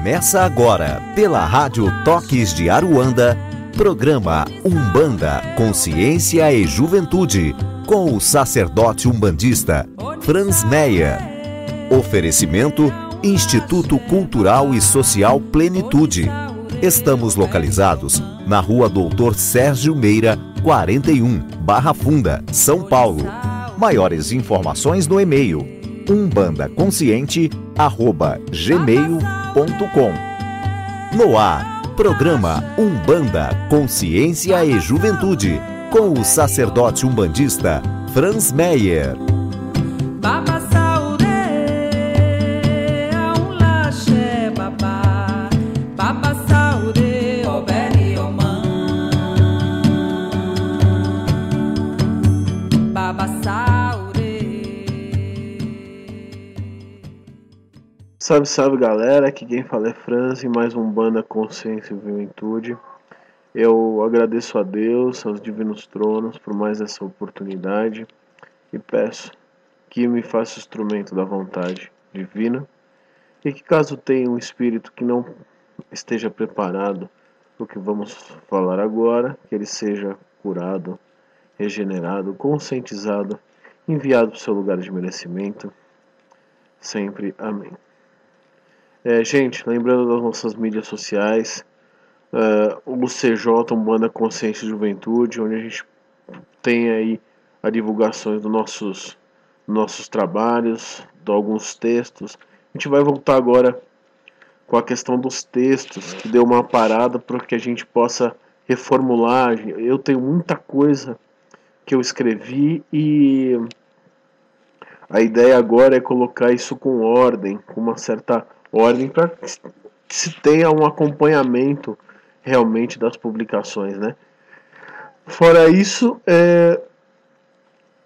Começa agora, pela Rádio Toques de Aruanda, programa Umbanda, Consciência e Juventude, com o sacerdote umbandista Franz Meyer. Oferecimento Instituto Cultural e Social Plenitude. Estamos localizados na Rua Doutor Sérgio Meira, 41, Barra Funda, São Paulo. Maiores informações no e-mail umbandaconsciente@gmail.com. No ar, programa Umbanda, Consciência e Juventude, com o sacerdote umbandista Franz Meyer. Salve, salve galera, aqui quem fala é Franz, em mais um Umbanda, Consciência e Juventude. Eu agradeço a Deus, aos divinos tronos, por mais essa oportunidade e peço que me faça instrumento da vontade divina e que, caso tenha um espírito que não esteja preparado para o que vamos falar agora, que ele seja curado, regenerado, conscientizado, enviado para o seu lugar de merecimento. Sempre amém. Gente, lembrando das nossas mídias sociais, o CJ, Umbanda, Consciência e Juventude, onde a gente tem aí a divulgação dos nossos trabalhos, de alguns textos. A gente vai voltar agora com a questão dos textos, que deu uma parada para que a gente possa reformular. Eu tenho muita coisa que eu escrevi e a ideia agora é colocar isso com ordem, com uma certa ordem, para que se tenha um acompanhamento realmente das publicações, né? Fora isso,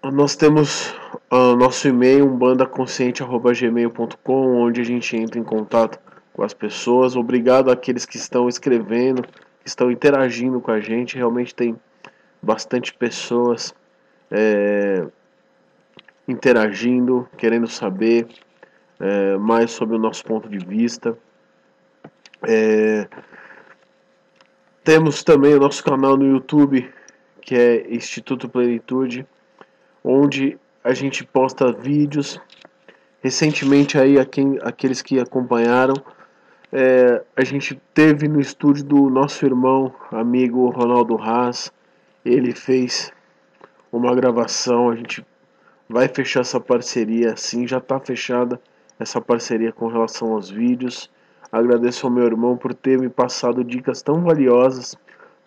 nós temos o nosso e-mail umbandaconsciente@gmail.com, onde a gente entra em contato com as pessoas. Obrigado àqueles que estão escrevendo, que estão interagindo com a gente. Realmente tem bastante pessoas interagindo, querendo saber mais sobre o nosso ponto de vista. Temos também o nosso canal no YouTube, que é Instituto Plenitude, onde a gente posta vídeos. Recentemente aí, aqueles que acompanharam, a gente teve no estúdio do nosso irmão, amigo Ronaldo Haas. Ele fez uma gravação, a gente vai fechar essa parceria, sim, já está fechada essa parceria com relação aos vídeos. Agradeço ao meu irmão por ter me passado dicas tão valiosas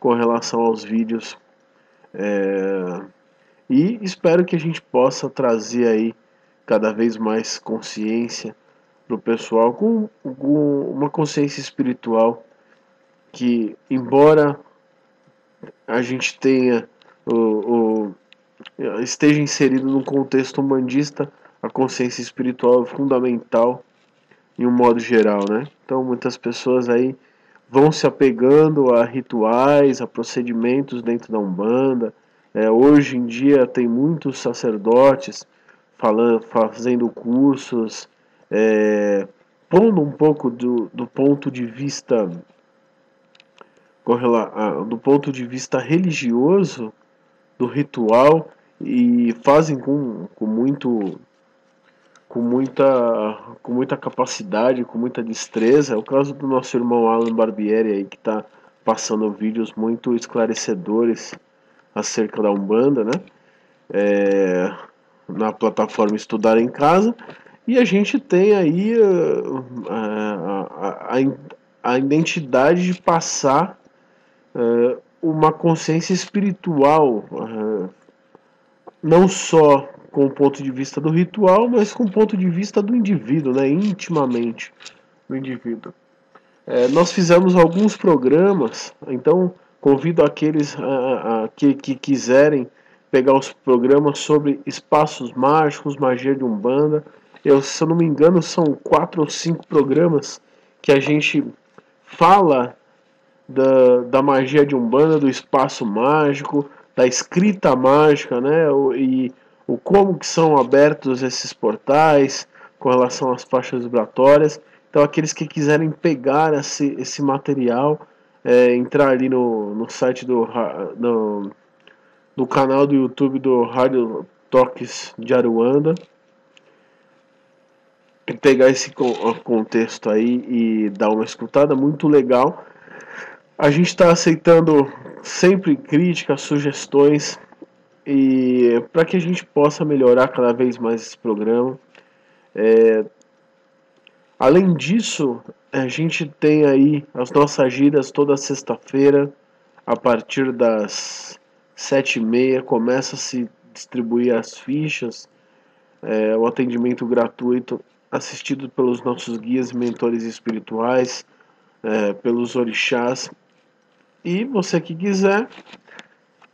com relação aos vídeos. E espero que a gente possa trazer aí cada vez mais consciência para o pessoal, com uma consciência espiritual que, embora a gente tenha esteja inserido num contexto umbandista, a consciência espiritual é fundamental em um modo geral, né? Então muitas pessoas aí vão se apegando a rituais, a procedimentos dentro da Umbanda. Hoje em dia tem muitos sacerdotes fazendo cursos, pondo um pouco do ponto de vista religioso do ritual, e fazem com muita capacidade, com muita destreza. É o caso do nosso irmão Alan Barbieri aí, que está passando vídeos muito esclarecedores acerca da Umbanda, né? Na plataforma Estudar em Casa. E a gente tem aí a identidade de passar uma consciência espiritual, não só com o ponto de vista do ritual, mas com o ponto de vista do indivíduo, né, intimamente do indivíduo. Nós fizemos alguns programas, então convido aqueles que quiserem pegar os programas sobre espaços mágicos, magia de Umbanda. Se eu não me engano, são 4 ou 5 programas que a gente fala da magia de Umbanda, do espaço mágico, da escrita mágica, né? E como que são abertos esses portais com relação às faixas vibratórias. Então aqueles que quiserem pegar esse material, entrar ali no site no canal do YouTube do Rádio Toques de Aruanda, e pegar esse contexto aí e dar uma escutada, muito legal. A gente está aceitando sempre críticas, sugestões, e para que a gente possa melhorar cada vez mais esse programa. Além disso, a gente tem aí as nossas giras toda sexta-feira, a partir das 7h30, começa a se distribuir as fichas, o atendimento gratuito, assistido pelos nossos guias e mentores espirituais, pelos orixás. E você que quiser,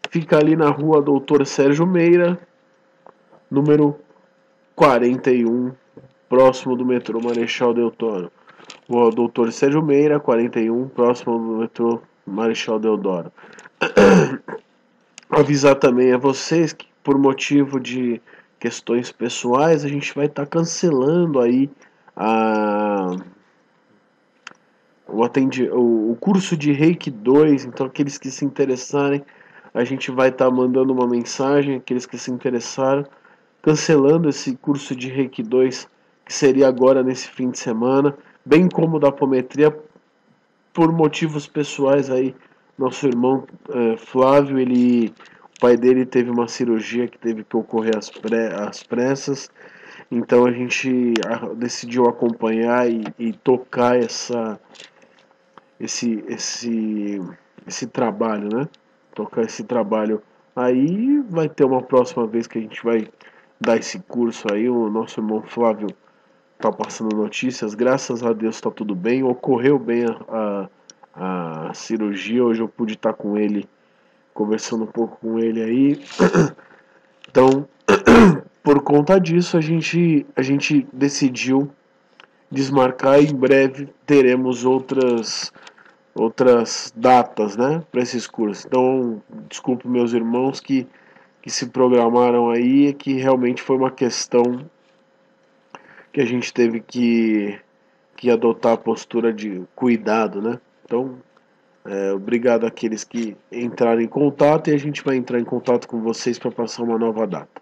fica ali na rua Doutor Sérgio Meira, número 41, próximo do metrô Marechal Deodoro. O Doutor Sérgio Meira, 41, próximo do metrô Marechal Deodoro. Avisar também a vocês que, por motivo de questões pessoais, a gente vai estar cancelando aí o curso de Reiki 2. Então aqueles que se interessarem, a gente vai estar mandando uma mensagem, aqueles que se interessaram, cancelando esse curso de Reiki 2, que seria agora nesse fim de semana, bem como da apometria, por motivos pessoais aí. Nosso irmão Flávio, o pai dele teve uma cirurgia que teve que ocorrer às pressas, então a gente decidiu acompanhar e tocar esse trabalho, né? Tocar esse trabalho. Aí vai ter uma próxima vez que a gente vai dar esse curso aí. O nosso irmão Flávio tá passando notícias, graças a Deus tá tudo bem, ocorreu bem a cirurgia. Hoje eu pude estar com ele, conversando um pouco com ele aí. Então, por conta disso, a gente decidiu desmarcar, e em breve teremos outras datas, né, para esses cursos. Então, desculpe meus irmãos que se programaram aí, é que realmente foi uma questão que a gente teve que adotar a postura de cuidado, né? Então, obrigado àqueles que entraram em contato, e a gente vai entrar em contato com vocês para passar uma nova data,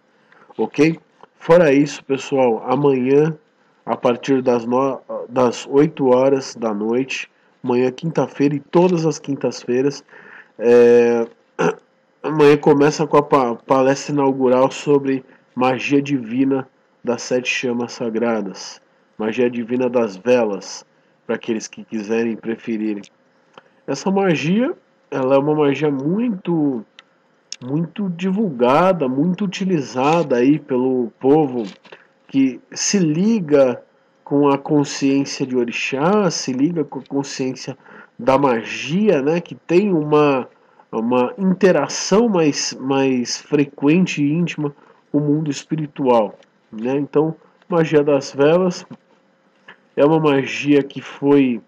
ok? Fora isso, pessoal, amanhã, a partir das 8 horas da noite, amanhã quinta-feira e todas as quintas-feiras, amanhã começa com a palestra inaugural sobre magia divina das 7 chamas sagradas, magia divina das velas, para aqueles que quiserem, preferirem. Essa magia, ela é uma magia muito divulgada, muito utilizada aí pelo povo que se liga com a consciência de orixá, se liga com a consciência da magia, né, que tem uma interação mais frequente e íntima com o mundo espiritual, né? Então, magia das velas é uma magia que foi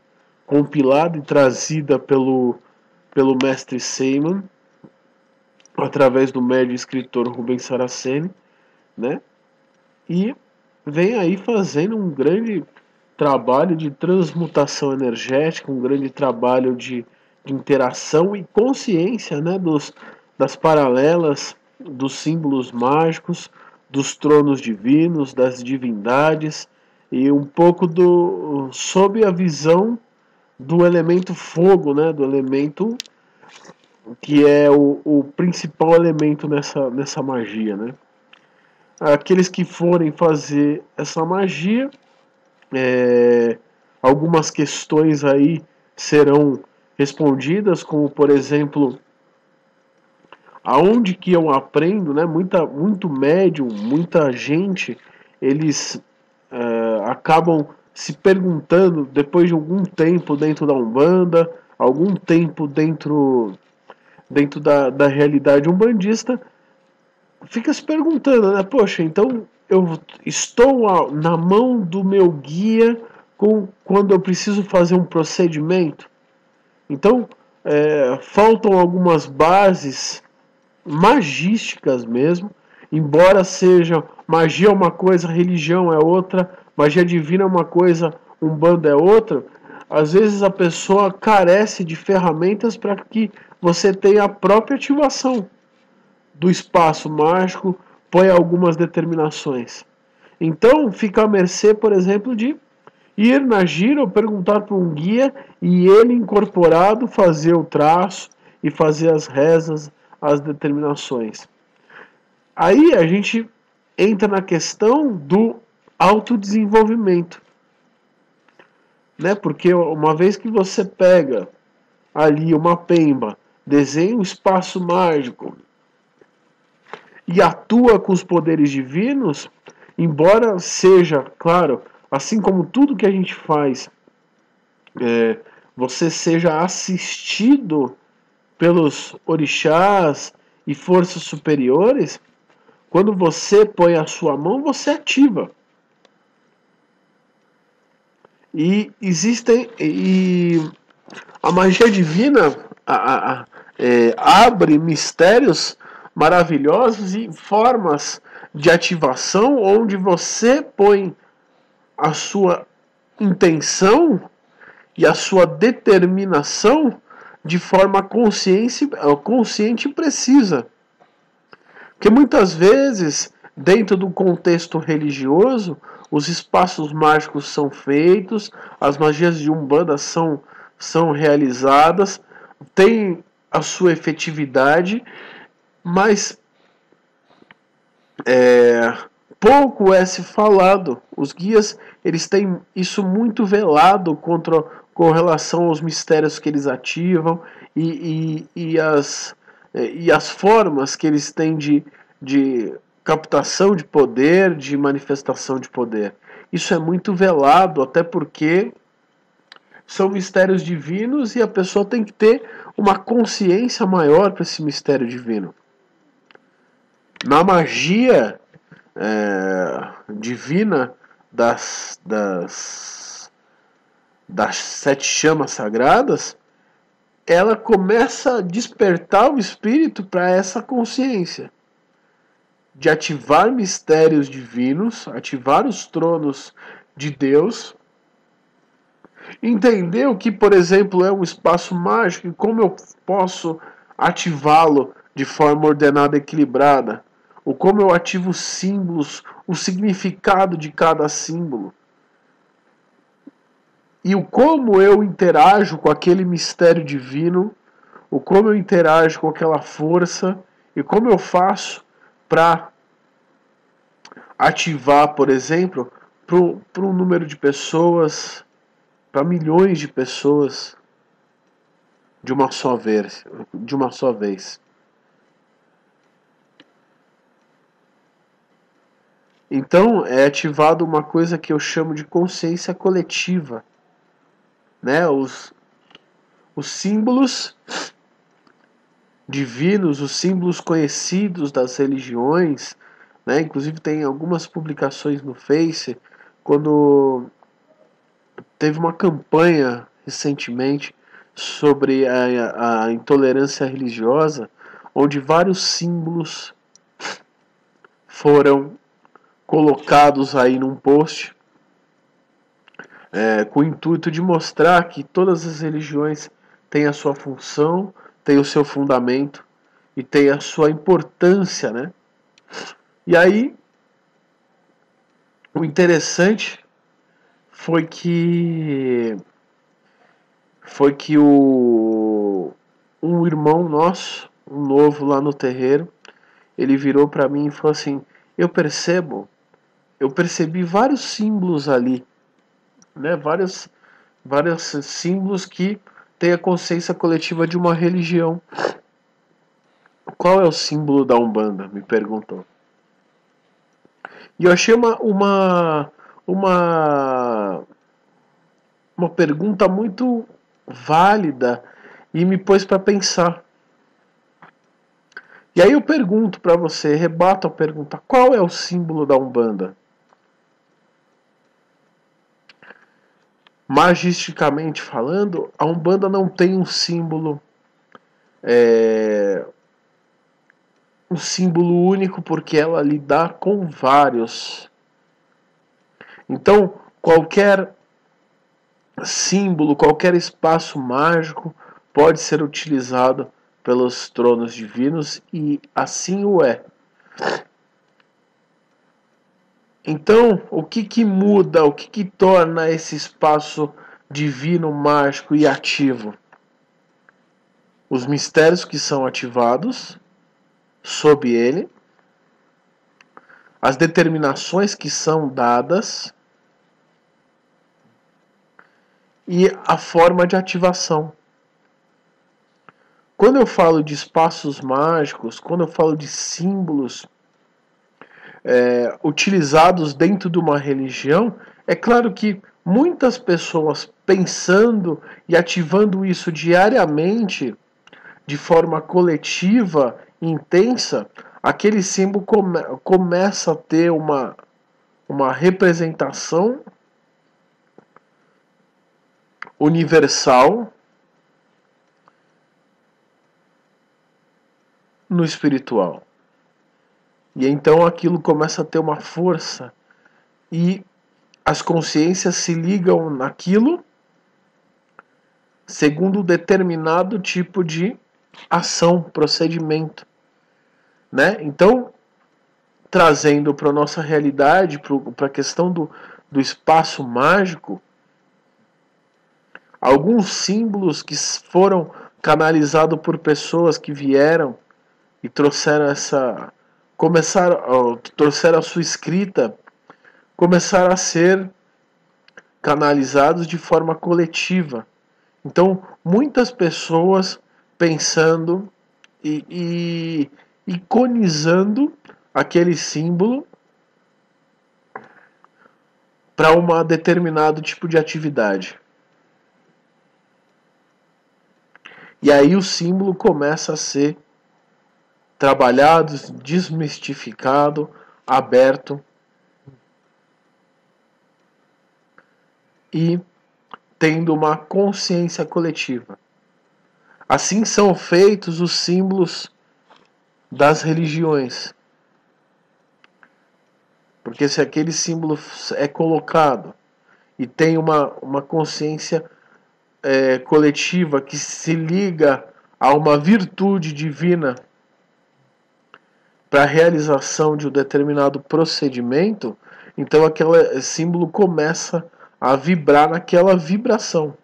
compilada e trazida pelo mestre Seyman, através do médium e escritor Rubens Saraceni, né? E vem aí fazendo um grande trabalho de transmutação energética, um grande trabalho de interação e consciência, né, das paralelas, dos símbolos mágicos, dos tronos divinos, das divindades, e um pouco sob a visão do elemento fogo, né, do elemento que é o principal elemento nessa magia, né? Aqueles que forem fazer essa magia, algumas questões aí serão respondidas, como por exemplo, aonde que eu aprendo, né? Muito médium, muita gente, eles acabam se perguntando, depois de algum tempo dentro da Umbanda, algum tempo dentro da realidade umbandista, fica se perguntando, né? Poxa, então eu estou na mão do meu guia quando eu preciso fazer um procedimento? Então, faltam algumas bases magísticas mesmo, embora seja magia é uma coisa, religião é outra, magia divina é uma coisa, Umbanda é outra, às vezes a pessoa carece de ferramentas para que você tenha a própria ativação do espaço mágico, põe algumas determinações. Então, fica à mercê, por exemplo, de ir na gira ou perguntar para um guia e ele incorporado fazer o traço e fazer as rezas, as determinações. Aí a gente entra na questão do autodesenvolvimento, né? Porque uma vez que você pega ali uma pemba, desenha um espaço mágico e atua com os poderes divinos, embora seja, claro, assim como tudo que a gente faz, você seja assistido pelos orixás e forças superiores, quando você põe a sua mão, você ativa. E a magia divina abre mistérios maravilhosos e formas de ativação onde você põe a sua intenção e a sua determinação de forma consciente e precisa. Porque muitas vezes, dentro do contexto religioso, os espaços mágicos são feitos, as magias de Umbanda são realizadas, tem a sua efetividade, mas pouco é se falado. Os guias eles têm isso muito velado com relação aos mistérios que eles ativam e as formas que eles têm de captação de poder, de manifestação de poder. Isso é muito velado, até porque são mistérios divinos e a pessoa tem que ter uma consciência maior para esse mistério divino. Na magia divina das 7 chamas sagradas, ela começa a despertar o espírito para essa consciência de ativar mistérios divinos, ativar os tronos de Deus, entender o que, por exemplo, é um espaço mágico e como eu posso ativá-lo de forma ordenada e equilibrada, ou como eu ativo os símbolos, o significado de cada símbolo, e o como eu interajo com aquele mistério divino, o como eu interajo com aquela força, e como eu faço para ativar, por exemplo, para um número de pessoas, para milhões de pessoas de uma só vez. Então é ativado uma coisa que eu chamo de consciência coletiva, né? Os símbolos divinos, os símbolos conhecidos das religiões, né? Inclusive tem algumas publicações no Face, quando teve uma campanha recentemente sobre a intolerância religiosa, onde vários símbolos foram colocados aí num post, com o intuito de mostrar que todas as religiões têm a sua função, têm o seu fundamento e têm a sua importância, né? E aí, o interessante foi que um irmão nosso, um novo lá no terreiro, ele virou para mim e falou assim: eu percebi vários símbolos ali, né? Vários símbolos que têm a consciência coletiva de uma religião. Qual é o símbolo da Umbanda? Me perguntou. E eu achei uma pergunta muito válida e me pôs para pensar. E aí eu pergunto para você, rebato a pergunta: qual é o símbolo da Umbanda? Magisticamente falando, a Umbanda não tem um símbolo único, porque ela lida com vários. Então, qualquer símbolo, qualquer espaço mágico pode ser utilizado pelos tronos divinos, e assim o é. Então, o que muda, o que torna esse espaço divino, mágico e ativo? Os mistérios que são ativados sob ele, as determinações que são dadas e a forma de ativação. Quando eu falo de espaços mágicos, quando eu falo de símbolos utilizados dentro de uma religião, é claro que muitas pessoas pensando e ativando isso diariamente, de forma coletiva e intensa, aquele símbolo começa a ter uma representação universal no espiritual. E então aquilo começa a ter uma força e as consciências se ligam naquilo segundo um determinado tipo de ação, procedimento, né? Então, trazendo para a nossa realidade, para a questão do espaço mágico, alguns símbolos que foram canalizados por pessoas que vieram e trouxeram trouxeram a sua escrita, começaram a ser canalizados de forma coletiva. Então, muitas pessoas pensando e iconizando aquele símbolo para um determinado tipo de atividade. E aí o símbolo começa a ser trabalhado, desmistificado, aberto e tendo uma consciência coletiva. Assim são feitos os símbolos das religiões. Porque se aquele símbolo é colocado e tem uma consciência coletiva que se liga a uma virtude divina para a realização de um determinado procedimento, então aquele símbolo começa a vibrar naquela vibração.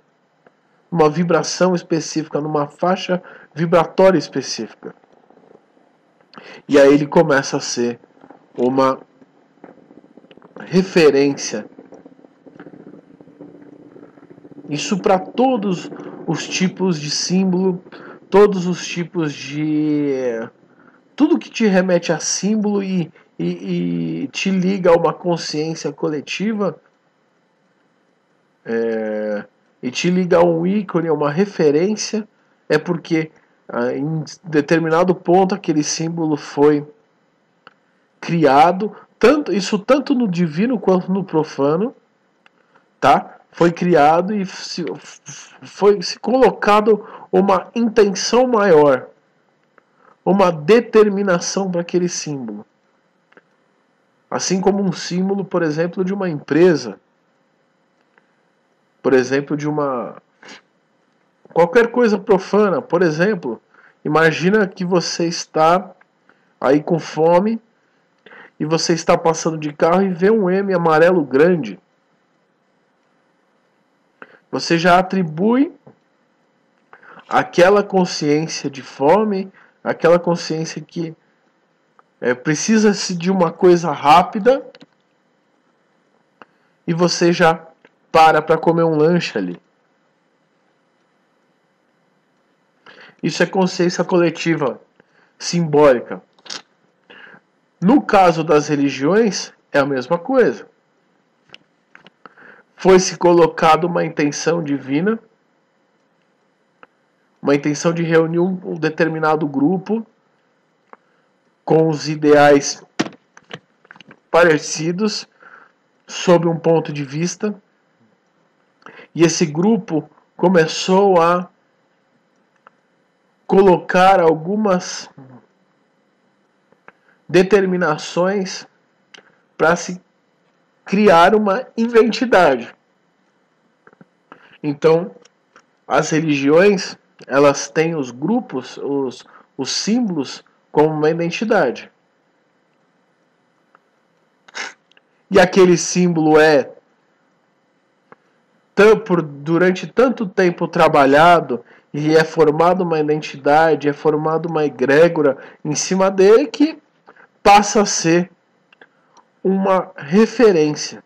Uma vibração específica, numa faixa vibratória específica. E aí ele começa a ser uma referência. Isso para todos os tipos de símbolo, todos os tipos de... tudo que te remete a símbolo e te liga a uma consciência coletiva, e te liga a um ícone, a uma referência, é porque em determinado ponto aquele símbolo foi criado, tanto no divino quanto no profano, tá? Foi criado e foi se colocado uma intenção maior, uma determinação para aquele símbolo. Assim como um símbolo, por exemplo, de uma empresa, por exemplo, de qualquer coisa profana. Por exemplo, imagina que você está aí com fome e você está passando de carro e vê um M amarelo grande. Você já atribui aquela consciência de fome, aquela consciência que precisa-se de uma coisa rápida, e você já para comer um lanche ali. Isso é consciência coletiva, simbólica. No caso das religiões, é a mesma coisa. Foi-se colocado uma intenção divina, uma intenção de reunir um determinado grupo com os ideais parecidos, sob um ponto de vista, e esse grupo começou a colocar algumas determinações para se criar uma identidade. Então, as religiões, elas têm os grupos, os símbolos como uma identidade. E aquele símbolo durante tanto tempo trabalhado, e é formada uma identidade, é formada uma egrégora em cima dele que passa a ser uma referência.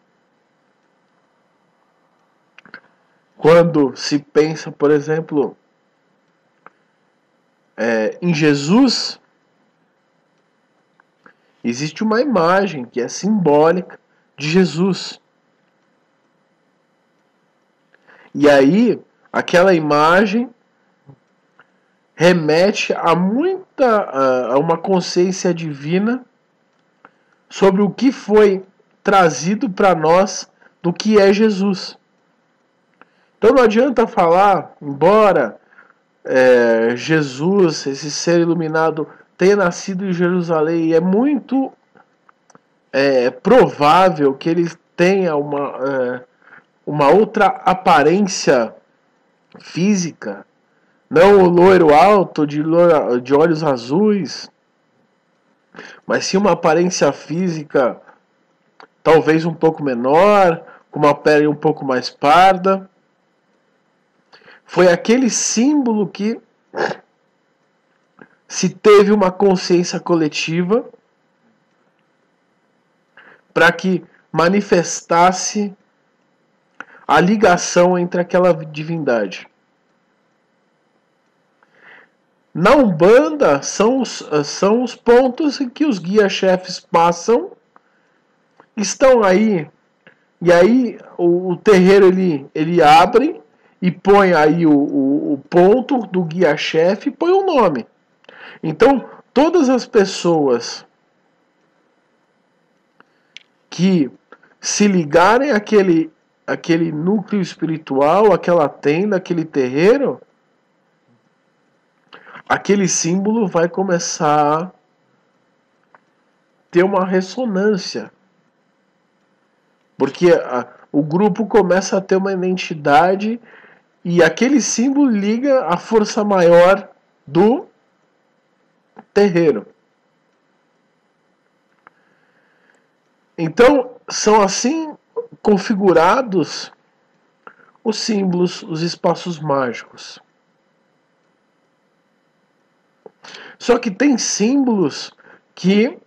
Quando se pensa, por exemplo, em Jesus, existe uma imagem que é simbólica de Jesus. E aí, aquela imagem remete a uma consciência divina sobre o que foi trazido para nós do que é Jesus. Então não adianta falar, embora Jesus, esse ser iluminado, tenha nascido em Jerusalém, e é muito provável que ele tenha uma outra aparência física, não o loiro alto de olhos azuis, mas sim uma aparência física talvez um pouco menor, com uma pele um pouco mais parda. Foi aquele símbolo que se teve uma consciência coletiva para que manifestasse a ligação entre aquela divindade. Na Umbanda são os pontos em que os guia-chefes passam, estão aí, e aí o terreiro ele abre e põe aí o ponto do guia-chefe e põe o nome. Então, todas as pessoas que se ligarem àquele núcleo espiritual, aquela tenda, aquele terreiro, aquele símbolo vai começar a ter uma ressonância. Porque o grupo começa a ter uma identidade e aquele símbolo liga a força maior do terreiro. Então, são assim configurados os símbolos, os espaços mágicos. Só que tem símbolos que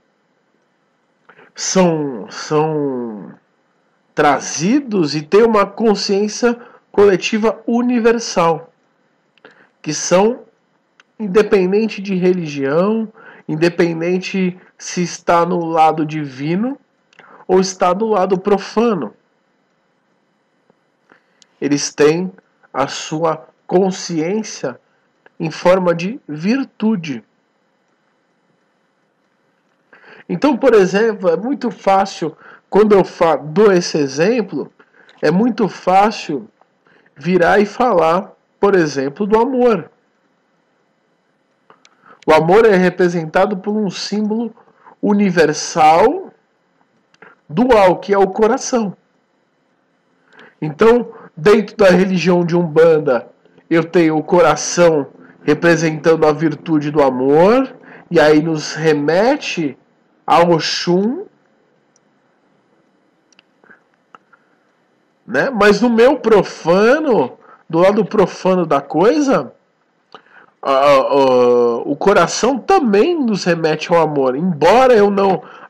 são trazidos e têm uma consciência coletiva universal, que são independente de religião, independente se está no lado divino ou está do lado profano. Eles têm a sua consciência em forma de virtude. Então, por exemplo, é muito fácil, quando eu dou esse exemplo, é muito fácil virar e falar, por exemplo, do amor. O amor é representado por um símbolo universal dual, que é o coração. Então, dentro da religião de Umbanda, eu tenho o coração representando a virtude do amor, e aí nos remete ao Oxum, né? Mas no meu profano, do lado profano da coisa, o coração também nos remete ao amor. Embora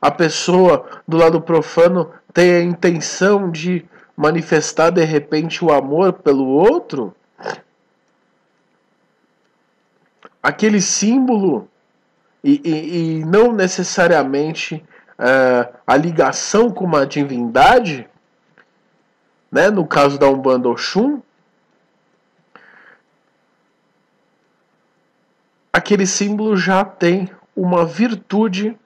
a pessoa do lado profano tenha a intenção de manifestar de repente o amor pelo outro, aquele símbolo e não necessariamente a ligação com uma divindade, né, no caso da Umbanda Oxum, aquele símbolo já tem uma virtude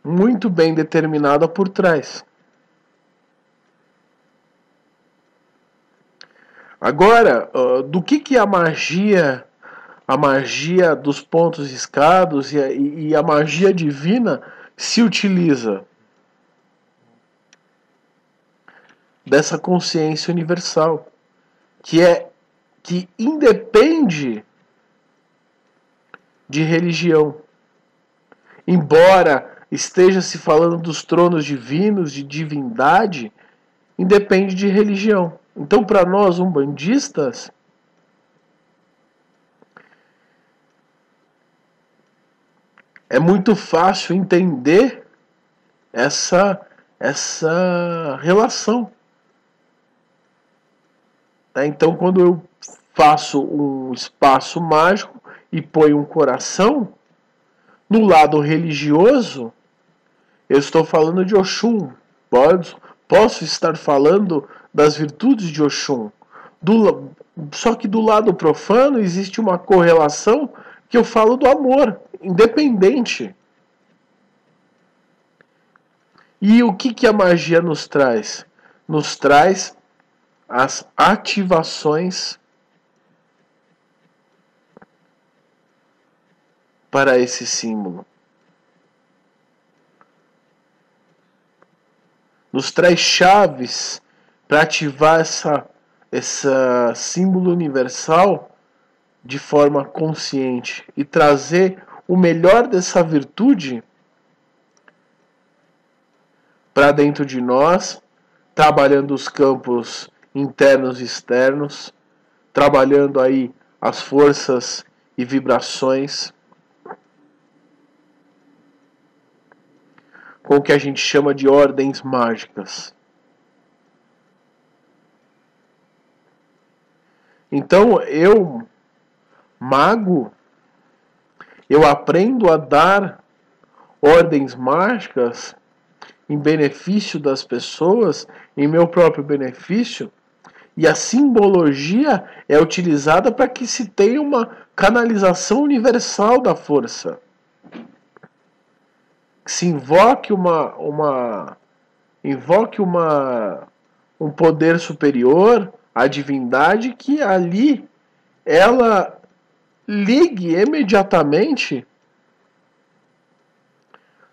muito bem determinada por trás. Agora, do que a magia dos pontos escados e a magia divina se utiliza? dessa consciência universal, que independe de religião. Embora esteja se falando dos tronos divinos, de divindade, independe de religião. Então, para nós umbandistas, é muito fácil entender essa relação. Então, quando eu faço um espaço mágico e ponho um coração, no lado religioso, eu estou falando de Oxum. Posso estar falando das virtudes de Oxum. Só que do lado profano existe uma correlação que eu falo do amor, independente. E o que a magia nos traz? Nos traz as ativações para esse símbolo. Nos traz chaves para ativar essa símbolo universal de forma consciente e trazer o melhor dessa virtude para dentro de nós, trabalhando os campos internos e externos, trabalhando aí as forças e vibrações com o que a gente chama de ordens mágicas. Então, eu, mago, eu aprendo a dar ordens mágicas em benefício das pessoas, em meu próprio benefício, e a simbologia é utilizada para que se tenha uma canalização universal da força. Que se invoque um poder superior, a divindade, que ali ela ligue imediatamente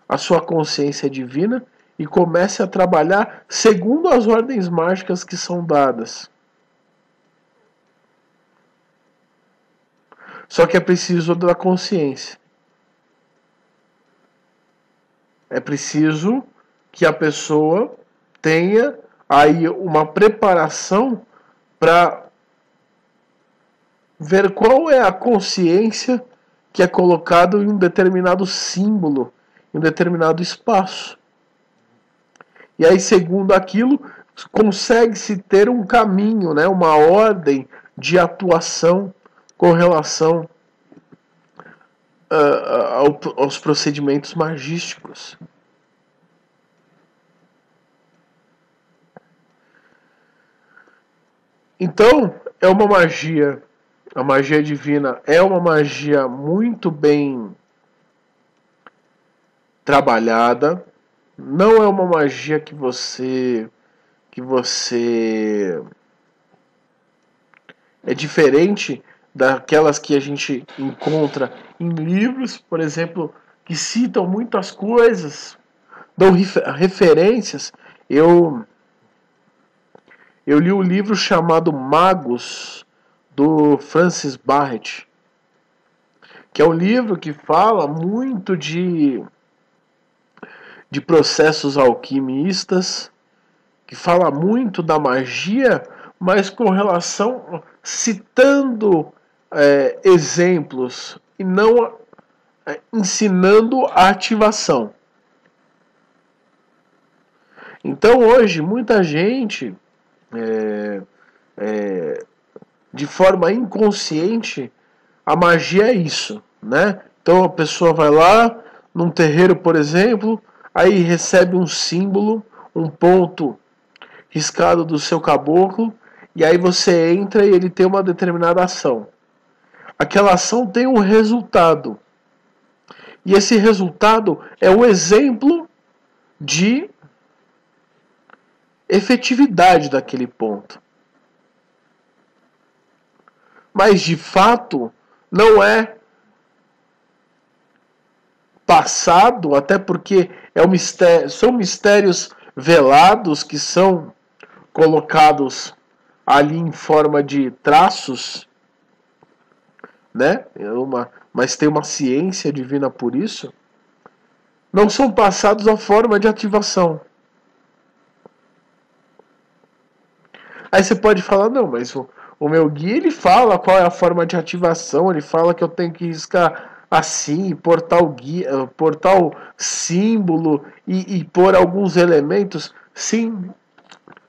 a sua consciência divina e comece a trabalhar segundo as ordens mágicas que são dadas. Só que é preciso da consciência. É preciso que a pessoa tenha aí uma preparação para ver qual é a consciência que é colocado em um determinado símbolo, em um determinado espaço. E aí, segundo aquilo, consegue-se ter um caminho, né, uma ordem de atuação com relação aos procedimentos magísticos. Então, é uma magia, a magia divina é uma magia muito bem trabalhada, não é uma magia que você é diferente daquelas que a gente encontra em livros, por exemplo, que citam muitas coisas, dão referências. Eu li um livro chamado Magos, do Francis Barrett, que é um livro que fala muito de processos alquimistas, que fala muito da magia, mas com relação, citando exemplos e não ensinando a ativação. Então hoje muita gente de forma inconsciente, a magia é isso, né? Então a pessoa vai lá num terreiro, por exemplo, aí recebe um símbolo, um ponto riscado do seu caboclo, e aí você entra e ele tem uma determinada ação. Aquela ação tem um resultado. E esse resultado é um exemplo de efetividade daquele ponto. Mas de fato não é passado, até porque são mistérios velados que são colocados ali em forma de traços, né? Mas tem uma ciência divina por isso, não são passados à forma de ativação. Aí você pode falar, não, mas o meu guia, ele fala qual é a forma de ativação, ele fala que eu tenho que riscar assim, pôr tal guia, pôr tal símbolo e pôr alguns elementos. Sim,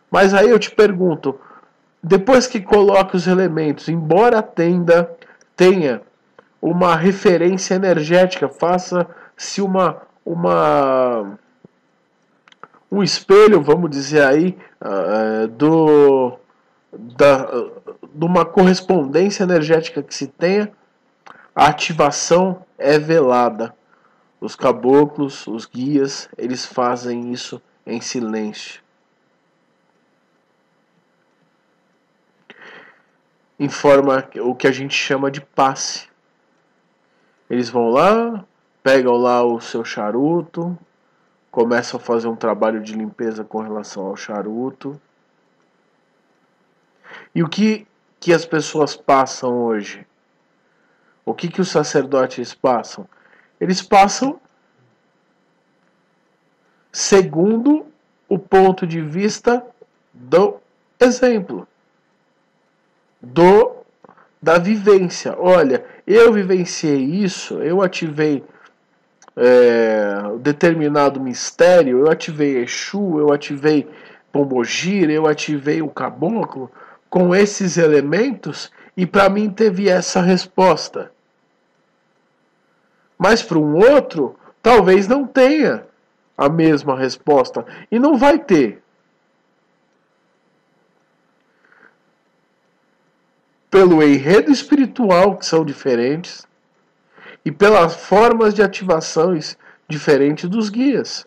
mas aí eu te pergunto, depois que coloca os elementos, embora tenha uma referência energética, faça-se um espelho, vamos dizer aí, de uma correspondência energética que se tenha, a ativação é velada. Os caboclos, os guias, eles fazem isso em silêncio. Em forma o que a gente chama de passe. Eles vão lá, pegam lá o seu charuto, começam a fazer um trabalho de limpeza com relação ao charuto. E o que as pessoas passam hoje? O que os sacerdotes passam? Eles passam segundo o ponto de vista do exemplo, da vivência. Olha, eu vivenciei isso, eu ativei determinado mistério, eu ativei Exu, eu ativei Pombogira, eu ativei o caboclo com esses elementos e para mim teve essa resposta. Mas para um outro, talvez não tenha a mesma resposta e não vai ter. Pelo enredo espiritual, que são diferentes, e pelas formas de ativações diferentes dos guias.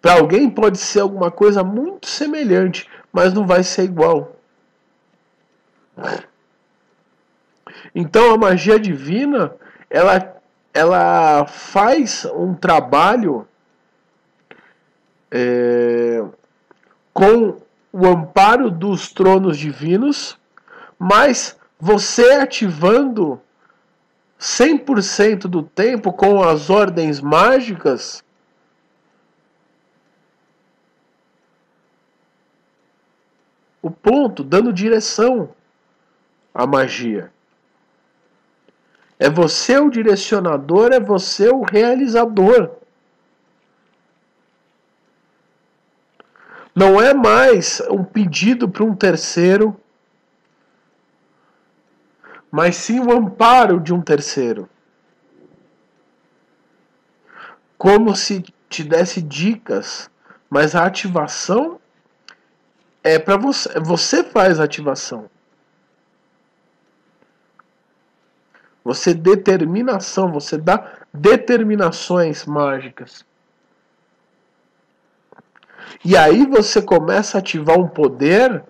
Para alguém pode ser alguma coisa muito semelhante, mas não vai ser igual. Então a magia divina, ela faz um trabalho com o amparo dos tronos divinos, mas você ativando 100% do tempo com as ordens mágicas, o ponto, dando direção à magia. É você o direcionador, é você o realizador. Não é mais um pedido para um terceiro, mas sim o amparo de um terceiro. Como se te desse dicas, mas a ativação é para você. Você faz a ativação. Você determinação, você dá determinações mágicas. E aí você começa a ativar um poder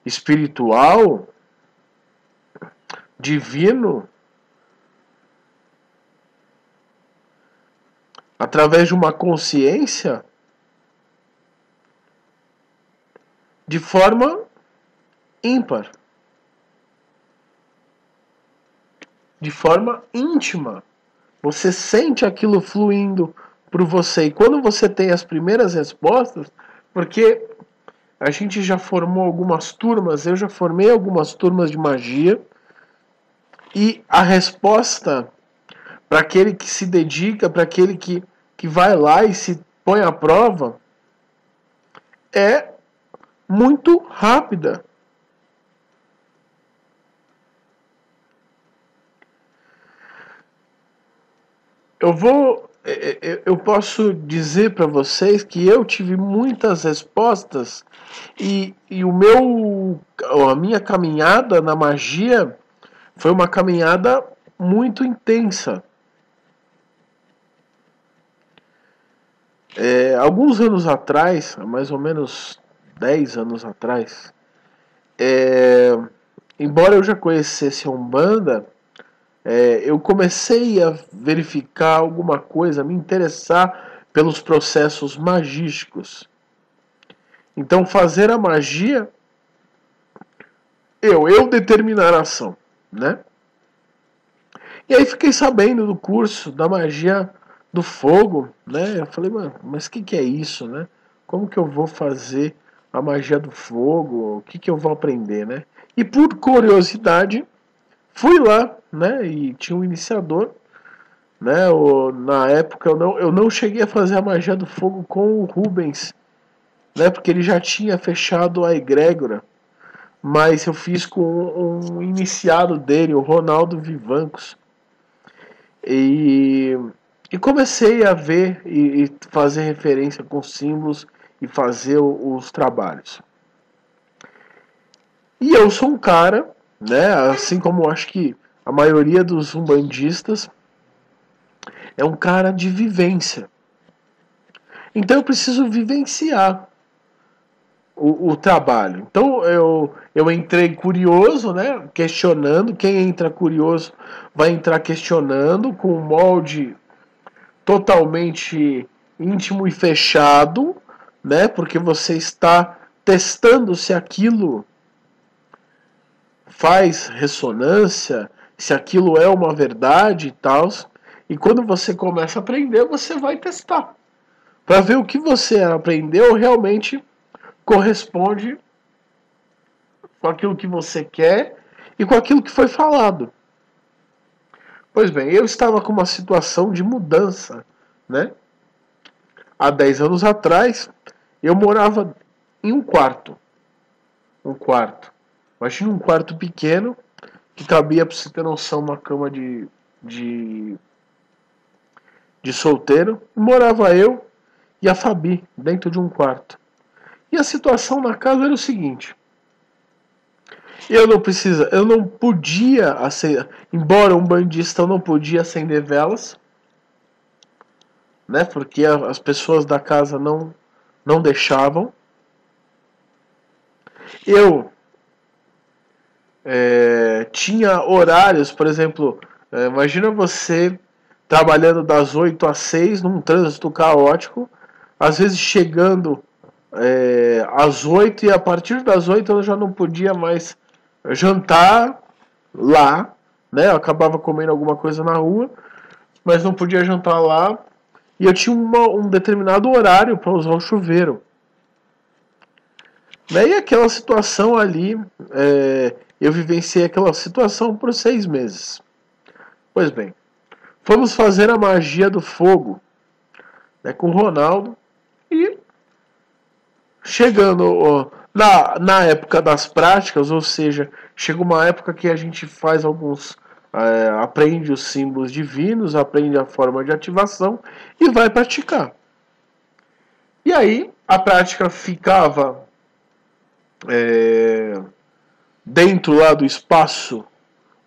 espiritual, divino, através de uma consciência, de forma ímpar, de forma íntima. Você sente aquilo fluindo por você. E quando você tem as primeiras respostas, porque a gente já formou algumas turmas, eu já formei algumas turmas de magia, e a resposta para aquele que se dedica, para aquele que vai lá e se põe à prova, é muito rápida. Eu posso dizer para vocês que eu tive muitas respostas e a minha caminhada na magia foi uma caminhada muito intensa. Alguns anos atrás, mais ou menos 10 anos atrás, embora eu já conhecesse a Umbanda, eu comecei a verificar alguma coisa, a me interessar pelos processos magísticos. Então, fazer a magia, eu determinar a ação, né? E aí fiquei sabendo do curso da magia do fogo, né? Eu falei, mano, mas o que é isso, né? Como que eu vou fazer a magia do fogo? O que eu vou aprender, né? E por curiosidade, fui lá, né? E tinha um iniciador, né? Na época eu não cheguei a fazer a magia do fogo com o Rubens, né? Porque ele já tinha fechado a egrégora. Mas eu fiz com um iniciado dele, o Ronaldo Vivancos. E comecei a ver e fazer referência com símbolos e fazer os trabalhos. E eu sou um cara, né, assim como acho que a maioria dos umbandistas, é um cara de vivência. Então eu preciso vivenciar o trabalho. Então eu entrei curioso, né, questionando. Quem entra curioso vai entrar questionando, com um molde totalmente íntimo e fechado, né, porque você está testando se aquilo faz ressonância, se aquilo é uma verdade e tal. E quando você começa a aprender, você vai testar para ver o que você aprendeu realmente corresponde com aquilo que você quer e com aquilo que foi falado. Pois bem, eu estava com uma situação de mudança, né? Há 10 anos atrás, eu morava em um quarto. Imagina um quarto pequeno, que cabia, para você ter noção, uma cama de solteiro. Morava eu e a Fabi dentro de um quarto. E a situação na casa era o seguinte: eu não podia acender, embora um bandista eu não podia acender velas, né? Porque as pessoas da casa não deixavam. Eu tinha horários, por exemplo, imagina você trabalhando das 8 às 6 num trânsito caótico, às vezes chegando às 8 e a partir das 8 eu já não podia mais jantar lá, né? Eu acabava comendo alguma coisa na rua, mas não podia jantar lá. E eu tinha um determinado horário para usar o chuveiro. E aquela situação ali, eu vivenciei aquela situação por 6 meses. Pois bem, fomos fazer a magia do fogo, né, com o Ronaldo. E chegando na época das práticas, ou seja, chega uma época que a gente faz aprende os símbolos divinos, aprende a forma de ativação e vai praticar. E aí a prática ficava dentro lá do espaço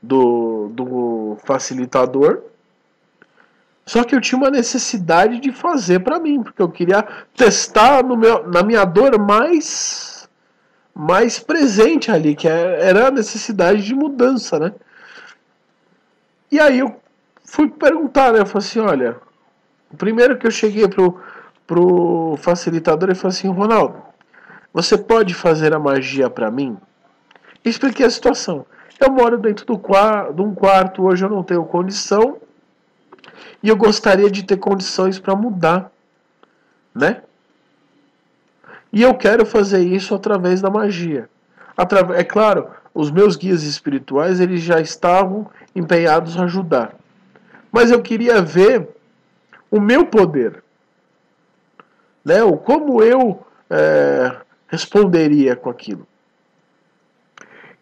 do facilitador. Só que eu tinha uma necessidade de fazer para mim, porque eu queria testar na minha dor mais presente ali, que era a necessidade de mudança, né? E aí eu fui perguntar, né? Eu falei assim, olha, o primeiro que eu cheguei pro facilitador, ele falou assim, Ronaldo, você pode fazer a magia para mim? E expliquei a situação. Eu moro dentro de um quarto, hoje eu não tenho condição, e eu gostaria de ter condições para mudar, né? E eu quero fazer isso através da magia. É claro, os meus guias espirituais eles já estavam empenhados a ajudar. Mas eu queria ver o meu poder, né? Como eu responderia com aquilo.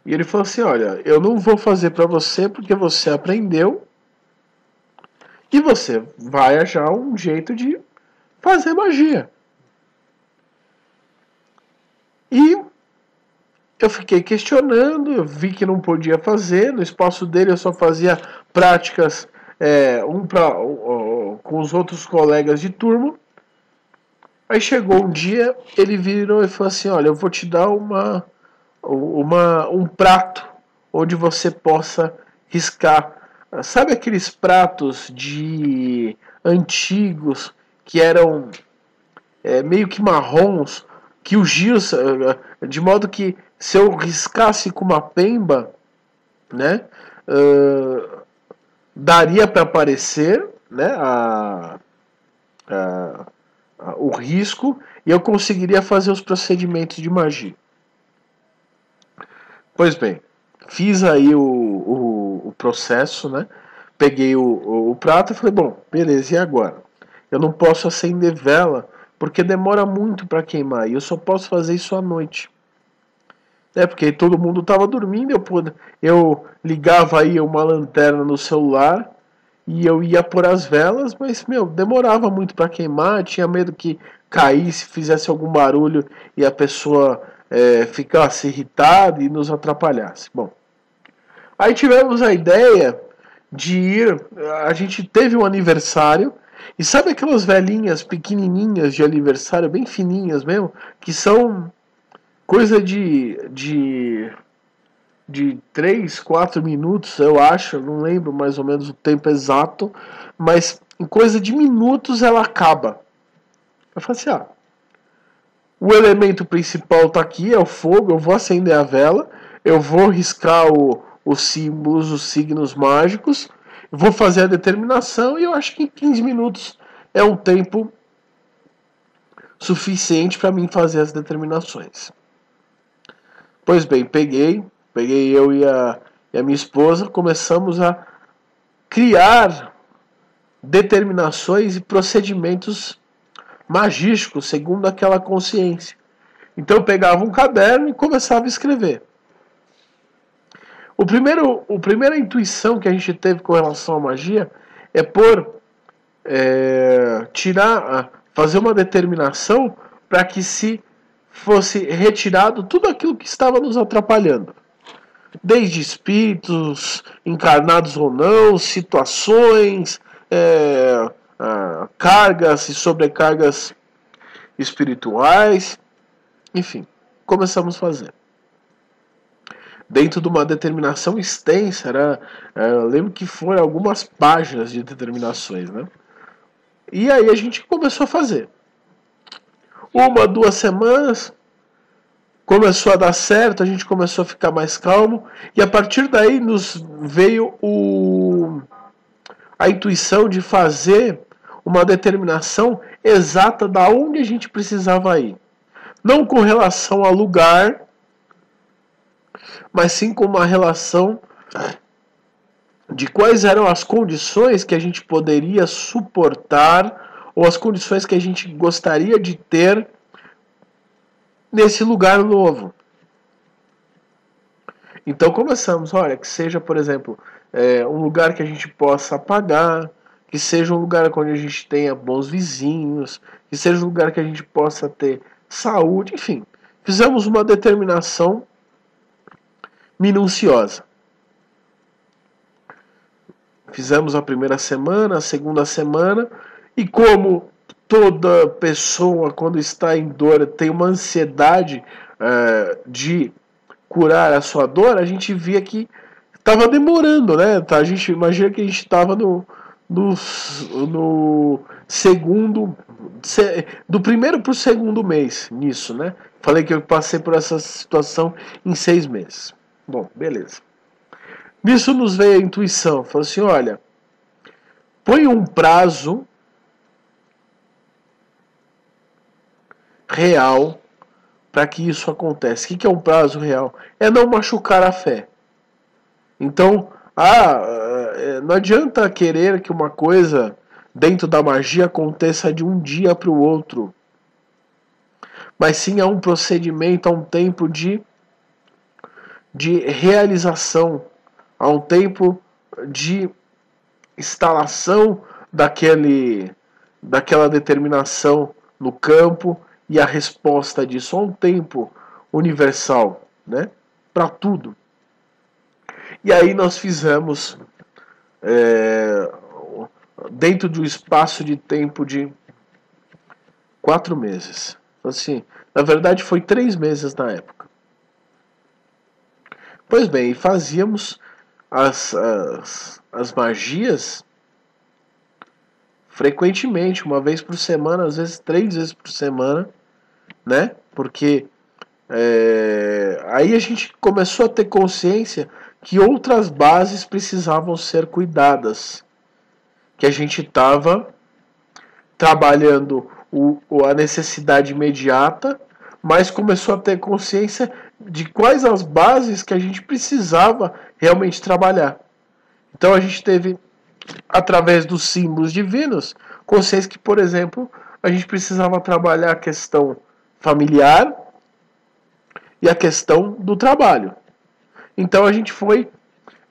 E ele falou assim, olha, eu não vou fazer para você porque você aprendeu e você vai achar um jeito de fazer magia. E eu fiquei questionando, eu vi que não podia fazer, no espaço dele eu só fazia práticas com os outros colegas de turma. Aí chegou um dia, ele virou e falou assim, olha, eu vou te dar um prato onde você possa riscar. Sabe aqueles pratos antigos que eram meio que marrons, que o giz, de modo que se eu riscasse com uma pemba, né, daria para aparecer, né, o risco, e eu conseguiria fazer os procedimentos de magia. Pois bem, fiz aí o processo, né? Peguei o prato e falei, bom, beleza, e agora? Eu não posso acender vela porque demora muito para queimar e eu só posso fazer isso à noite. Porque todo mundo estava dormindo, eu ligava aí uma lanterna no celular e eu ia pôr as velas, mas, demorava muito para queimar, tinha medo que caísse, fizesse algum barulho e a pessoa ficasse irritada e nos atrapalhasse. Bom, aí tivemos a ideia de ir, a gente teve um aniversário, e sabe aquelas velhinhas pequenininhas de aniversário, bem fininhas mesmo, que são coisa de 3, 4 minutos, eu acho, não lembro mais ou menos o tempo exato, mas em coisa de minutos ela acaba. Eu falei assim, o elemento principal está aqui, é o fogo, eu vou acender a vela, eu vou riscar os símbolos, os signos mágicos, vou fazer a determinação e eu acho que em 15 minutos é um tempo suficiente para mim fazer as determinações. Pois bem, peguei eu e a minha esposa, começamos a criar determinações e procedimentos magísticos segundo aquela consciência. Então eu pegava um caderno e começava a escrever. A primeira intuição que a gente teve com relação à magia é fazer uma determinação para que se fosse retirado tudo aquilo que estava nos atrapalhando. Desde espíritos, encarnados ou não, situações, cargas e sobrecargas espirituais, enfim, começamos a fazer. Dentro de uma determinação extensa, eu lembro que foram algumas páginas de determinações, né? E aí a gente começou a fazer. 1, 2 semanas, começou a dar certo, a gente começou a ficar mais calmo, e a partir daí nos veio a intuição de fazer uma determinação exata da onde a gente precisava ir. Não com relação ao lugar, mas sim com uma relação de quais eram as condições que a gente poderia suportar ou as condições que a gente gostaria de ter nesse lugar novo. Então começamos, que seja, por exemplo, um lugar que a gente possa pagar, que seja um lugar onde a gente tenha bons vizinhos, que seja um lugar que a gente possa ter saúde, enfim. Fizemos uma determinação minuciosa. Fizemos a primeira semana, a segunda semana, e como toda pessoa, quando está em dor, tem uma ansiedade de curar a sua dor, a gente via que estava demorando, né? A gente imagina que a gente estava no segundo, do primeiro para o segundo mês nisso, né? Falei que eu passei por essa situação em 6 meses. Bom, beleza. Nisso nos veio a intuição, falou assim, olha, põe um prazo real para que isso aconteça. O que é um prazo real? É não machucar a fé. Então, não adianta querer que uma coisa dentro da magia aconteça de um dia para o outro, mas sim há um procedimento, há um tempo de realização, há um tempo de instalação daquela determinação no campo e a resposta disso, há um tempo universal, né, para tudo. E aí nós fizemos dentro de um espaço de tempo de 4 meses. Assim, na verdade foi 3 meses na época. Pois bem, fazíamos as magias frequentemente, uma vez por semana, às vezes 3 vezes por semana, né? Porque aí a gente começou a ter consciência que outras bases precisavam ser cuidadas, que a gente estava trabalhando a necessidade imediata, mas começou a ter consciência de quais as bases que a gente precisava realmente trabalhar. Então a gente teve, através dos símbolos divinos, consciência que, por exemplo, a gente precisava trabalhar a questão familiar e a questão do trabalho. Então a gente foi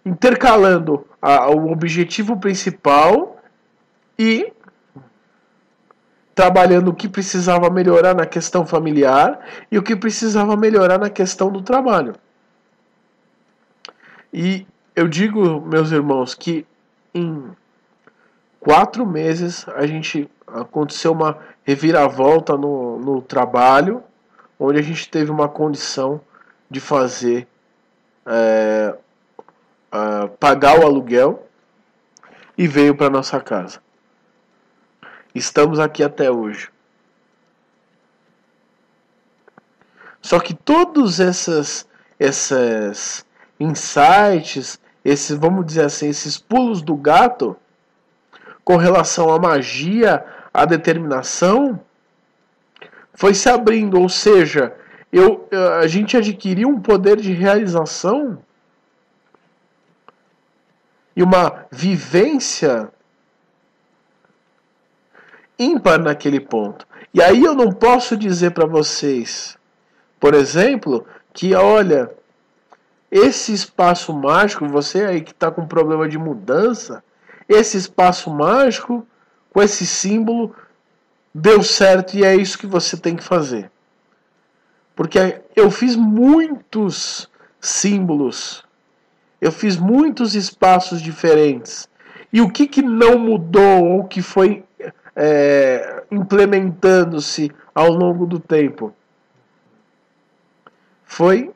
intercalando o objetivo principal e trabalhando o que precisava melhorar na questão familiar e o que precisava melhorar na questão do trabalho. E eu digo, meus irmãos, que em 4 meses aconteceu uma reviravolta no trabalho, onde a gente teve uma condição de fazer pagar o aluguel e veio para nossa casa. Estamos aqui até hoje. Só que todos esses insights, vamos dizer assim, esses pulos do gato com relação à magia, à determinação, foi se abrindo, ou seja, a gente adquiriu um poder de realização e uma vivência ímpar naquele ponto. E aí eu não posso dizer para vocês, por exemplo, que olha, esse espaço mágico, você aí que está com problema de mudança, esse espaço mágico, com esse símbolo, deu certo e é isso que você tem que fazer. Porque eu fiz muitos símbolos, eu fiz muitos espaços diferentes. E o que não mudou ou que foi implementando-se ao longo do tempo? Foi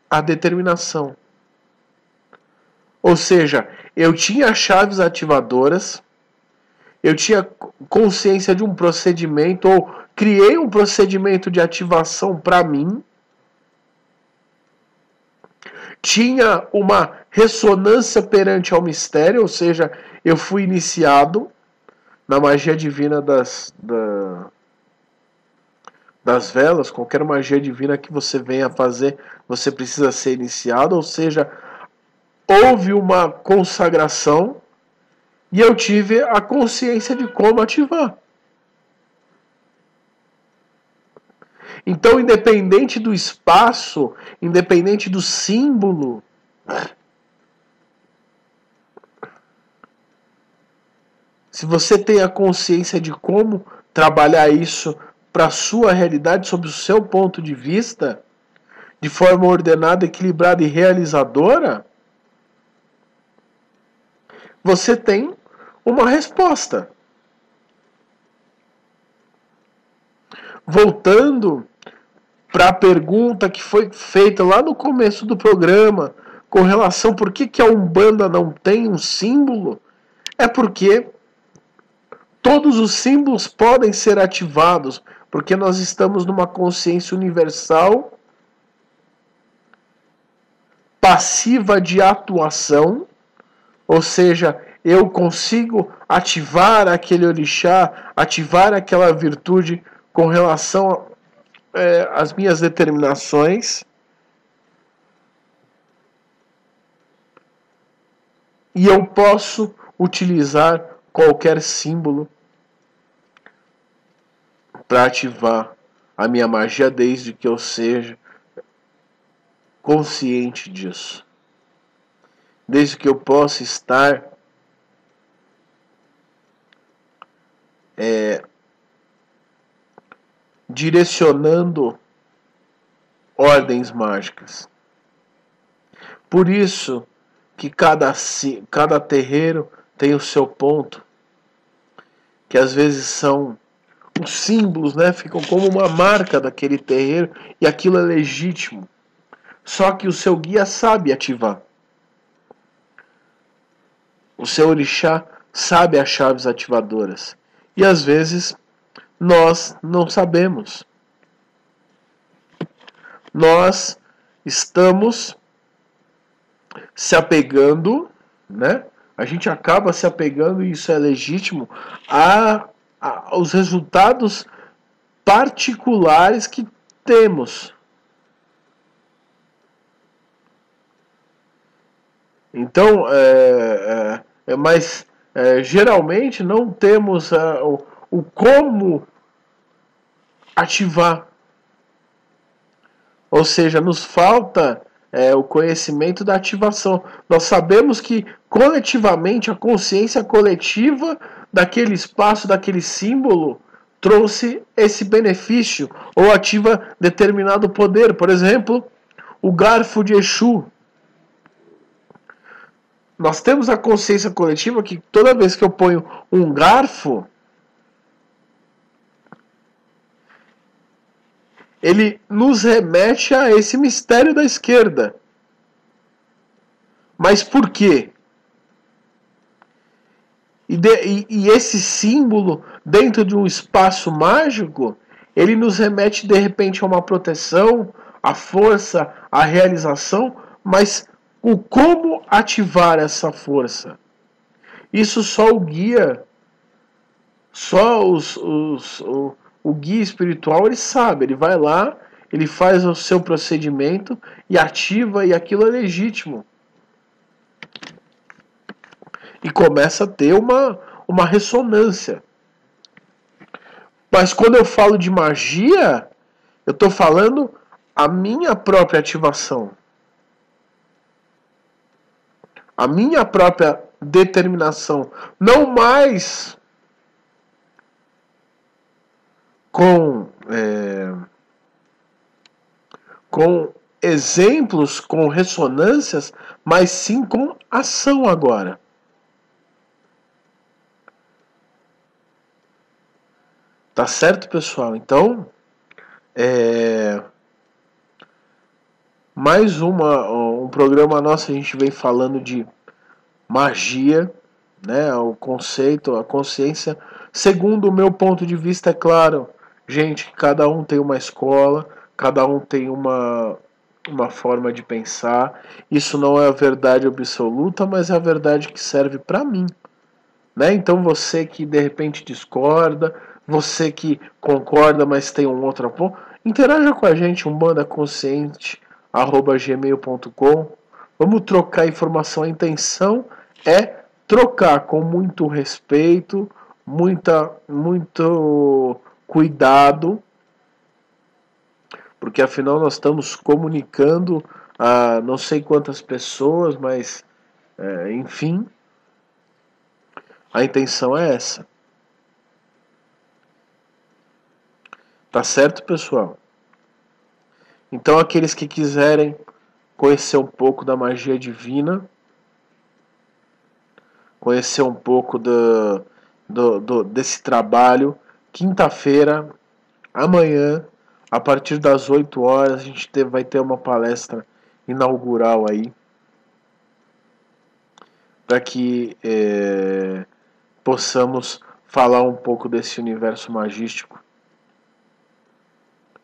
a determinação. Ou seja, eu tinha chaves ativadoras, eu tinha consciência de um procedimento, ou criei um procedimento de ativação para mim, tinha uma ressonância perante ao mistério, ou seja, eu fui iniciado na magia divina das velas, qualquer magia divina que você venha fazer, você precisa ser iniciado, ou seja, houve uma consagração e eu tive a consciência de como ativar. Então, independente do espaço, independente do símbolo, se você tem a consciência de como trabalhar isso para a sua realidade, sob o seu ponto de vista, de forma ordenada, equilibrada e realizadora, você tem uma resposta. Voltando para a pergunta que foi feita lá no começo do programa, com relação a por que a Umbanda não tem um símbolo, é porque todos os símbolos podem ser ativados, porque nós estamos numa consciência universal, passiva de atuação, ou seja, eu consigo ativar aquele orixá, ativar aquela virtude com relação às minhas determinações. E eu posso utilizar qualquer símbolo para ativar a minha magia, desde que eu seja consciente disso. Desde que eu possa estar direcionando ordens mágicas. Por isso que cada terreiro tem o seu ponto, que às vezes são os símbolos, né? Ficam como uma marca daquele terreiro e aquilo é legítimo. Só que o seu guia sabe ativar. O seu orixá sabe as chaves ativadoras. E às vezes nós não sabemos. Nós estamos se apegando, né? A gente acaba se apegando, e isso é legítimo, aos resultados particulares que temos. Então, mas geralmente não temos o como ativar. Ou seja, nos falta o conhecimento da ativação. Nós sabemos que coletivamente a consciência coletiva daquele espaço, daquele símbolo, trouxe esse benefício ou ativa determinado poder. Por exemplo, o garfo de Exu. Nós temos a consciência coletiva que toda vez que eu ponho um garfo, ele nos remete a esse mistério da esquerda. Mas por quê? E esse símbolo, dentro de um espaço mágico, ele nos remete de repente a uma proteção, a força, a realização, mas o como ativar essa força? Isso só o guia, só o guia espiritual ele sabe, ele vai lá, ele faz o seu procedimento e ativa, e aquilo é legítimo. E começa a ter uma ressonância. Mas quando eu falo de magia, eu estou falando a minha própria ativação. A minha própria determinação. Não mais com exemplos, com ressonâncias, mas sim com ação agora. Tá certo, pessoal? Então, mais um programa nosso, a gente vem falando de magia, né? O conceito, a consciência. Segundo o meu ponto de vista, é claro, gente, cada um tem uma escola, cada um tem uma forma de pensar. Isso não é a verdade absoluta, mas é a verdade que serve para mim. Né? Então você que de repente discorda, você que concorda, mas tem um outro ponto, interaja com a gente, umbandaconsciente@gmail.com. Vamos trocar informação. A intenção é trocar com muito respeito, muito cuidado, porque afinal nós estamos comunicando a não sei quantas pessoas, mas enfim, a intenção é essa. Tá certo, pessoal? Então, aqueles que quiserem conhecer um pouco da magia divina, conhecer um pouco desse trabalho, quinta-feira, amanhã, a partir das 8 horas, a gente vai ter uma palestra inaugural aí, para que possamos falar um pouco desse universo magístico,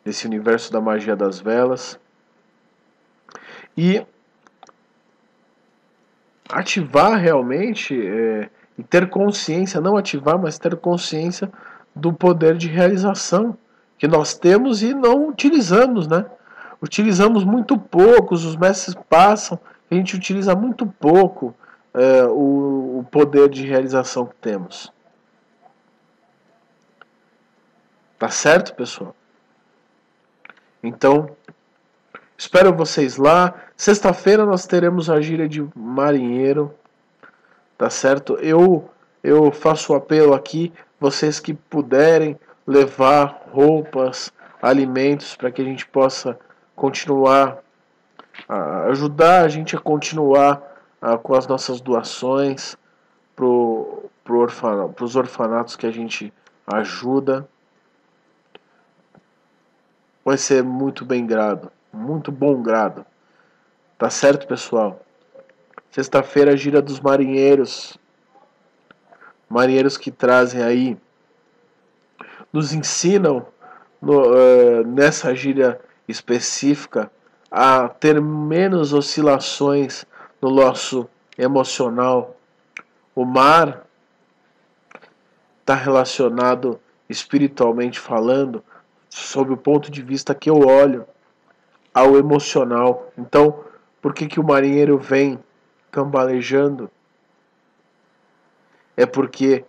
desse universo da magia das velas, e ativar realmente e ter consciência, não ativar, mas ter consciência do poder de realização que nós temos e não utilizamos, né? Utilizamos muito pouco, os mestres passam, a gente utiliza muito pouco o poder de realização que temos. Tá certo, pessoal? Então, espero vocês lá. Sexta-feira nós teremos a gíria de marinheiro. Tá certo? Eu faço o apelo aqui, vocês que puderem levar roupas, alimentos, para que a gente possa continuar, ajudar a gente a continuar com as nossas doações para os orfanatos que a gente ajuda. Vai ser muito bem grado, muito bom grado. Tá certo, pessoal? Sexta-feira, gira dos marinheiros. marinheiros que trazem aí, nos ensinam nessa gíria específica a ter menos oscilações no nosso emocional. O mar está relacionado espiritualmente falando, sob o ponto de vista que eu olho, ao emocional. Então, por que o marinheiro vem cambalejando? É porque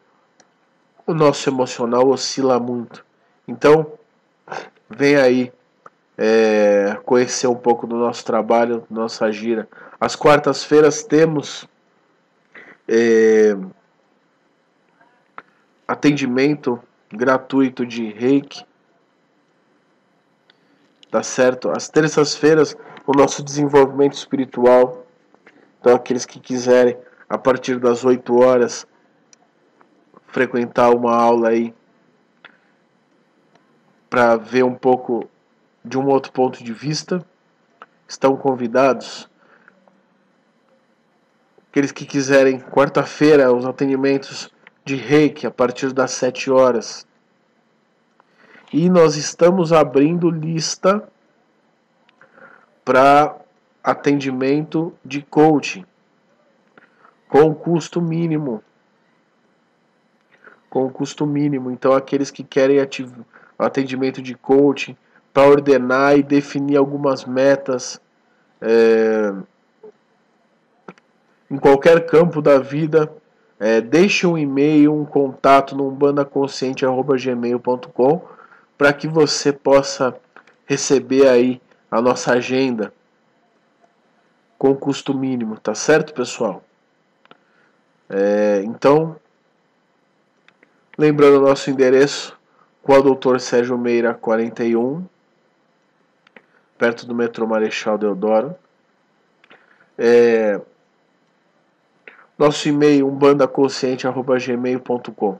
o nosso emocional oscila muito. Então, vem aí conhecer um pouco do nosso trabalho, nossa gira. Às quartas-feiras temos atendimento gratuito de Reiki, tá certo? Às terças-feiras, o nosso desenvolvimento espiritual. Então, aqueles que quiserem, a partir das 8 horas, frequentar uma aula aí para ver um pouco de um outro ponto de vista, estão convidados. Aqueles que quiserem, quarta-feira, os atendimentos de Reiki a partir das 7 horas. E nós estamos abrindo lista para atendimento de coaching com custo mínimo. Então, aqueles que querem atendimento de coaching para ordenar e definir algumas metas em qualquer campo da vida, deixe um e-mail, um contato no umbandaconsciente@gmail.com para que você possa receber aí a nossa agenda com custo mínimo, tá certo, pessoal? Então, lembrando o nosso endereço, com o Dr. Sérgio Meira 41, perto do metrô Marechal Deodoro. Nosso e-mail, umbandaconsciente@gmail.com.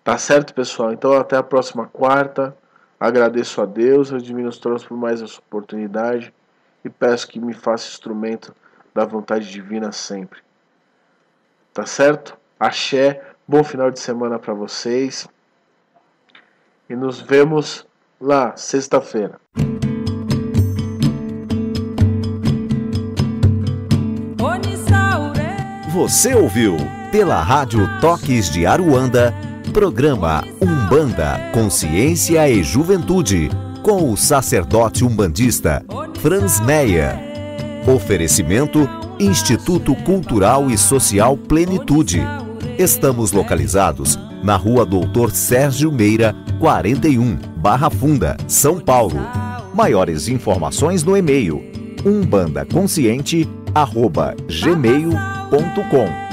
Tá certo, pessoal? Então, até a próxima quarta. Agradeço a Deus, aos divinos tronos por mais essa oportunidade e peço que me faça instrumento da vontade divina sempre. Tá certo? Axé, bom final de semana para vocês e nos vemos lá sexta-feira. Você ouviu pela Rádio Toques de Aruanda, programa Umbanda, Consciência e Juventude, com o sacerdote umbandista Franz Meyer. Oferecimento Instituto Cultural e Social Plenitude. Estamos localizados na Rua Doutor Sérgio Meira, 41, Barra Funda, São Paulo. Maiores informações no e-mail umbandaconsciente@gmail.com.